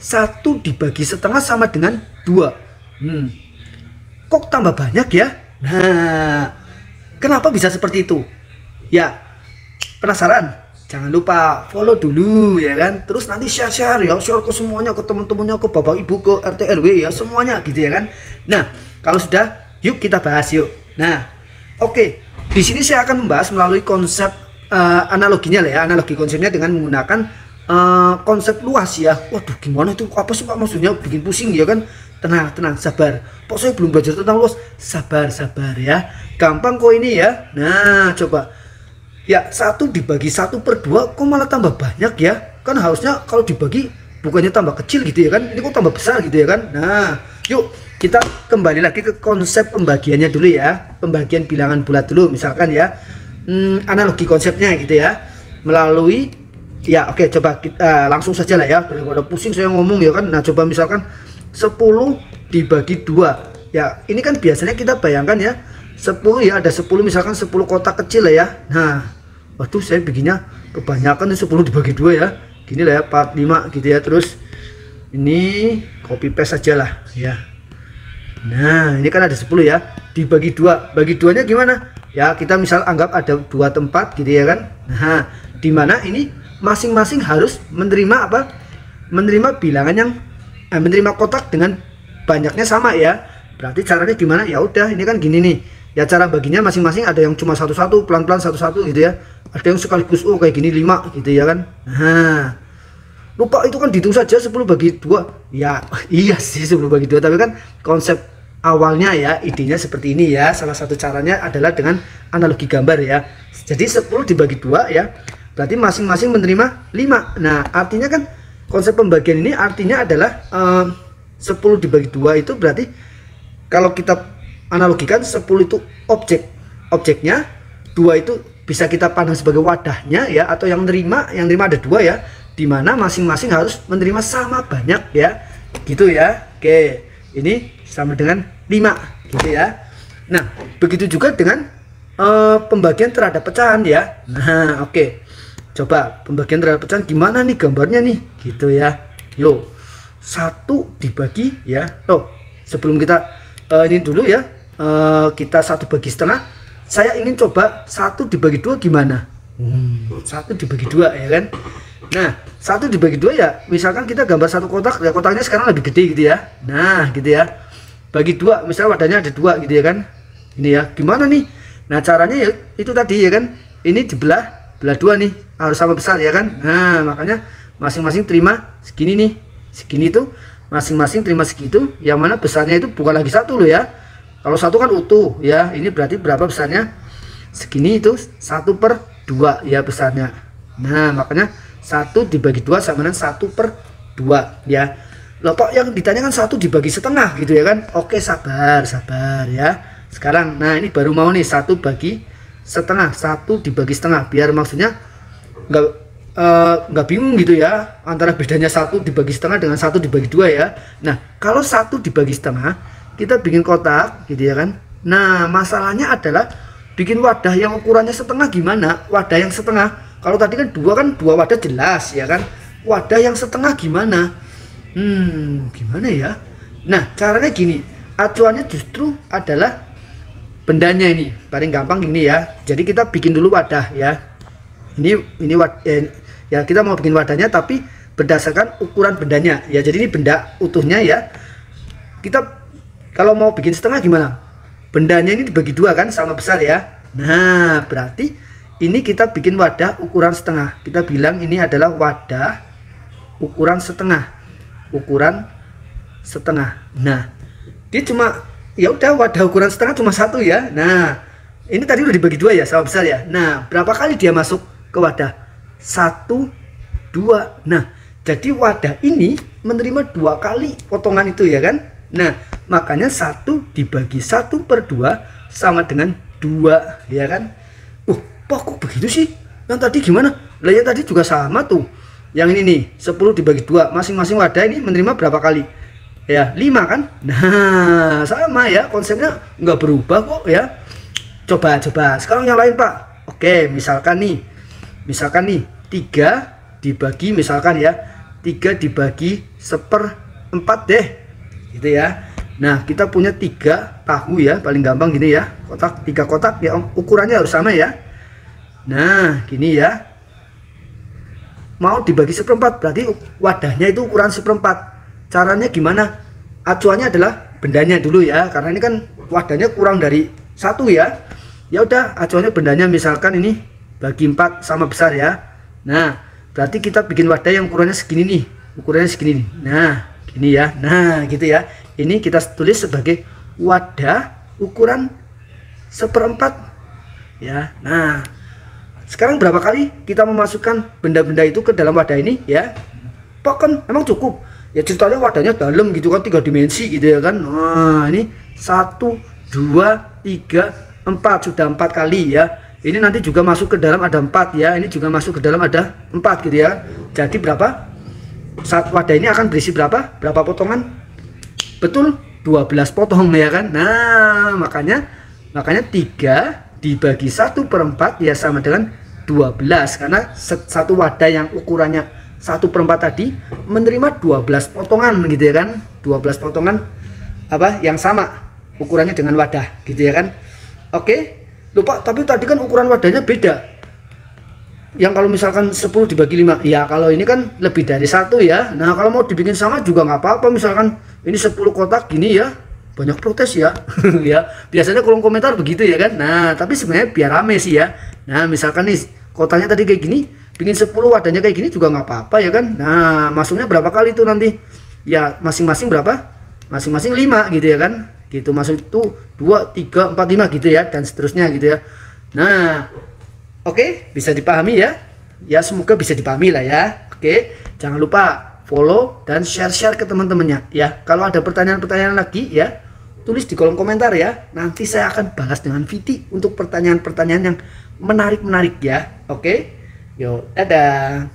1 dibagi setengah sama dengan 2. Kok tambah banyak ya? Nah, kenapa bisa seperti itu? Ya, penasaran? Jangan lupa follow dulu ya kan. Terus nanti share ya, share ke semuanya, ke teman-temannya, ke bapak ibu, ke RT RW ya, semuanya gitu ya kan. Nah, kalau sudah, yuk kita bahas yuk. Nah, oke. Di sini saya akan membahas melalui konsep analoginya lah ya, analogi konsepnya dengan menggunakan konsep luas ya. Waduh, gimana itu? Apa sih Pak maksudnya? Bikin pusing ya kan? Tenang, sabar. Kok saya belum belajar tentang luas? Sabar ya. Gampang kok ini ya. Nah, coba. Ya, 1 dibagi 1/2 kok malah tambah banyak ya? Kan harusnya kalau dibagi bukannya tambah kecil gitu ya kan? Ini kok tambah besar gitu ya kan? Nah, yuk kita kembali lagi ke konsep pembagiannya dulu ya. Pembagian bilangan bulat dulu misalkan ya. Analogi konsepnya gitu ya. Melalui ya oke, coba kita langsung saja lah ya. Daripada pusing saya ngomong ya kan. Nah, coba misalkan 10 dibagi 2. Ya, ini kan biasanya kita bayangkan ya. 10 ya, ada 10 misalkan 10 kotak kecil lah ya. Nah, waduh saya bikinnya kebanyakan 10 dibagi 2 ya. Gini lah ya, 4, 5 gitu ya. Terus ini copy paste saja lah ya. Nah, ini kan ada 10 ya. Dibagi 2. Bagi 2-nya gimana? Ya, kita misal anggap ada 2 tempat gitu ya kan. Nah, dimana ini masing-masing harus menerima apa? Menerima bilangan yang menerima kotak dengan banyaknya sama ya. Berarti caranya gimana? Ya udah, ini kan gini nih. Ya cara baginya masing-masing ada yang cuma satu-satu, pelan-pelan satu-satu gitu ya. Ada yang sekaligus kayak gini 5 gitu ya kan. Nah, lupa itu kan dihitung saja 10 bagi 2. Ya, iya sih 10 bagi 2, tapi kan konsep awalnya ya, idenya seperti ini ya. Salah satu caranya adalah dengan analogi gambar ya. Jadi 10 dibagi 2 ya. Berarti masing-masing menerima 5. Nah, artinya kan konsep pembagian ini artinya adalah 10 dibagi 2 itu berarti kalau kita analogikan 10 itu objeknya, 2 itu bisa kita pandang sebagai wadahnya ya, atau yang nerima ada 2 ya, dimana masing-masing harus menerima sama banyak ya, gitu ya. Oke, ini sama dengan 5 gitu ya. Nah, begitu juga dengan pembagian terhadap pecahan ya. Nah, oke, coba pembagian terhadap pecahan gimana nih gambarnya nih gitu ya. Yuk, 1 dibagi ya. Sebelum kita ini dulu ya, kita 1 bagi setengah. Saya ingin coba 1 dibagi 2 gimana. 1 dibagi 2 ya kan. Nah, 1 dibagi 2 ya, misalkan kita gambar 1 kotak ya, kotaknya sekarang lebih gede gitu ya. Nah, gitu ya. Bagi 2, misalnya wadahnya ada 2 gitu ya kan. Ini ya, gimana nih? Nah, caranya ya itu tadi ya kan. Ini belah 2 nih, harus sama besar ya kan. Nah, makanya masing-masing terima segini nih. Segini tuh masing-masing terima segitu, yang mana besarnya itu bukan lagi 1 loh ya. Kalau 1 kan utuh ya, ini berarti berapa besarnya? Segini, itu 1/2 ya besarnya. Nah, makanya 1 dibagi 2 sama dengan 1/2 ya. Loh kok yang ditanyakan 1 dibagi setengah gitu ya kan. Oke, sabar ya. Sekarang, nah ini baru mau nih 1 bagi setengah, 1 dibagi setengah, biar maksudnya nggak bingung gitu ya antara bedanya 1 dibagi setengah dengan 1 dibagi 2 ya. Nah, kalau 1 dibagi setengah kita bikin kotak gitu ya kan. Nah, masalahnya adalah bikin wadah yang ukurannya setengah gimana? Wadah yang setengah, kalau tadi kan 2 kan 2 wadah jelas ya kan. Wadah yang setengah gimana? Gimana ya? Nah, caranya gini, acuannya justru adalah bendanya ini. Paling gampang gini ya. Jadi kita bikin dulu wadah ya. Ini ya kita mau bikin wadahnya tapi berdasarkan ukuran bendanya ya. Jadi ini benda utuhnya ya. Kita kalau mau bikin setengah gimana? Bendanya ini dibagi 2 kan, sama besar ya. Nah, berarti ini kita bikin wadah ukuran setengah. Kita bilang ini adalah wadah ukuran setengah. Ukuran setengah. Nah, dia cuma ya udah wadah ukuran setengah cuma 1 ya. Nah, ini tadi udah dibagi 2 ya, sama besar ya. Nah, berapa kali dia masuk ke wadah? 1, 2. Nah, jadi wadah ini menerima 2 kali potongan itu ya kan. Nah, makanya 1 dibagi 1/2 sama dengan 2 ya kan. Kok begitu sih? Yang tadi gimana? Lah yang tadi juga sama tuh. Yang ini nih 10 dibagi 2, masing-masing wadah ini menerima berapa kali? Ya 5 kan. Nah, sama ya, konsepnya nggak berubah kok ya. Coba sekarang yang lain Pak. Oke, misalkan nih 3 dibagi misalkan ya 3 dibagi 1/4 deh, gitu ya. Nah, kita punya 3 tahu ya, paling gampang gini ya, kotak 3 kotak ya, ukurannya harus sama ya. Nah, gini ya, mau dibagi 1/4 berarti wadahnya itu ukuran 1/4. Caranya gimana? Acuannya adalah bendanya dulu ya, karena ini kan wadahnya kurang dari 1 ya. Ya udah, acuannya bendanya misalkan ini bagi 4 sama besar ya. Nah, berarti kita bikin wadah yang ukurannya segini nih, ukurannya segini nih. Nah, gini ya. Nah, gitu ya. Ini kita tulis sebagai wadah ukuran 1/4 ya. Nah, sekarang berapa kali kita memasukkan benda-benda itu ke dalam wadah ini ya? Pokoknya emang cukup ya, ceritanya wadahnya dalam gitu kan, 3 dimensi gitu ya kan. Nah, ini 1 2 3 4, sudah 4 kali ya. Ini nanti juga masuk ke dalam ada 4 ya, ini juga masuk ke dalam ada 4 gitu ya. Jadi berapa? Saat wadah ini akan berisi berapa potongan? Betul, 12 potong ya kan. Nah, makanya 3 dibagi 1/4 ya sama dengan 12, karena satu wadah yang ukurannya 1/4 tadi menerima 12 potongan gitu ya kan. 12 potongan apa yang sama ukurannya dengan wadah gitu ya kan. Oke, lupa, tapi tadi kan ukuran wadahnya beda. Yang kalau misalkan 10 dibagi 5 ya, kalau ini kan lebih dari 1 ya. Nah, kalau mau dibikin sama juga nggak apa-apa, misalkan ini 10 kotak gini ya, banyak protes ya. Ya, biasanya kolom komentar begitu ya kan. Nah, tapi sebenarnya biar rame sih ya. Nah, misalkan nih kotaknya tadi kayak gini, bikin 10 wadahnya kayak gini juga nggak apa-apa ya kan. Nah, masuknya berapa kali itu nanti ya, masing-masing berapa, masing-masing 5 gitu ya kan. Gitu, masuk itu 2 3 4 5 gitu ya, dan seterusnya gitu ya. Nah, oke, bisa dipahami ya. Ya, semoga bisa dipahami lah ya. Oke, jangan lupa follow dan share-share ke teman-temannya ya. Kalau ada pertanyaan-pertanyaan lagi ya, tulis di kolom komentar ya. Nanti saya akan balas dengan Viti untuk pertanyaan-pertanyaan yang menarik-menarik ya. Oke, yuk, dadah.